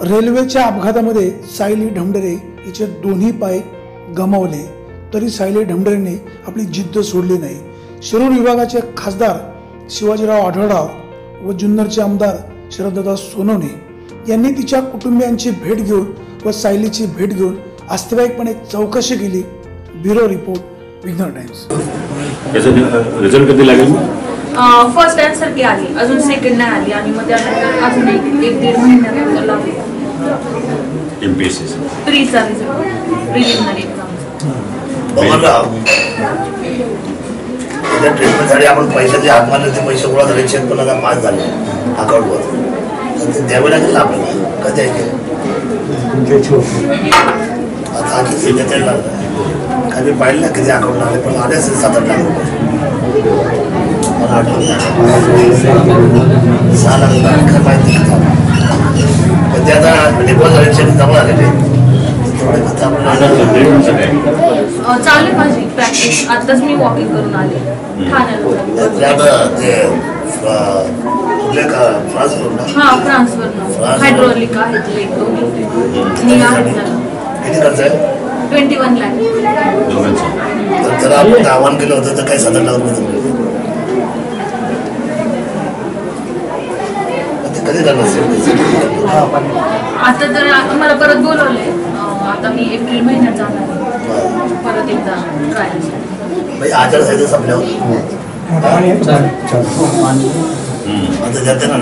रेल्वेच्या अपघातामध्ये सायली ढमढरे हिचे दोन्ही पाय गमावले तरी सायली ढमढरेने आपली जिद्द सोडली नाही। शिरूर विभागाचे खासदार शिवाजीराव आढळराव व जुन्नरचे आमदार शरददादा सोनवणे यांनी तिच्या कुटुंबियांची भेट घेऊन व सायलीची भेट घेऊन आस्थायिकपणे चौकशी केली। ब्युरो रिपोर्ट विघ्नर टाइम्स। रिझल्ट कधी लागेल? फर्स्ट आन्सर की आली, अजून सेकंड नाही आली आणि मग त्यानंतर अजून एक दीड महिन्यानंतर लागली एमपीएससी प्रीचा रिझल्ट, प्रिलिमिनरी एक्झामचा। त्या ट्रीटमेंटसाठी आपण पैशाचे हात मारले, ते पैसे गोळा झाले, चेक पण आता पास झाले अकाउंटवर, तर ते द्यावे लागेल ना आपल्याला। कधी आहे आता आधी सध्या त्याला कधी पाहिलं ना कधी अकाउंट आले, पण आले असेल 7-8 लाख रुपये मला आठवण 6 लाख काय माहिती पण ते आता डिपॉझिट चेक जमा झालेले चालू माझी प्रॅक्टिस। आताच मी वॉकिंग करून आले ठाण्याला। फ्रान्सवरून हायड्रोलिक आहे ते एक दोन्ही किती खर्च आहे? 21 लाख। जर आपण आव्हान केलं होतं तर काही 7-8 लाख रुपये कधी करणार? आता तर मला परत बोलवलंय, आता मी एप्रिल महिन्यात जाणार परत एकदा ट्रायल। आचारसंहिता संपल्यावर आता जाते ना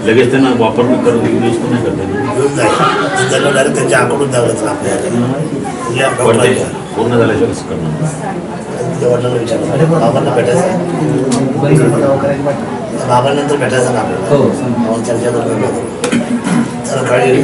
लगेच त्यांना वापर करून यूज पण नाही करता, त्यांना डायरेक्ट त्यांच्या अकाउंटून द्यावं लागतं आपल्याला। पूर्ण झाल्याशिवाय कसं करणार? वडिलांना विचारलं, बाबांना भेटायचं, बाबांनंतर भेटायचं ना आपल्याला, चर्चा करून चला काळजी।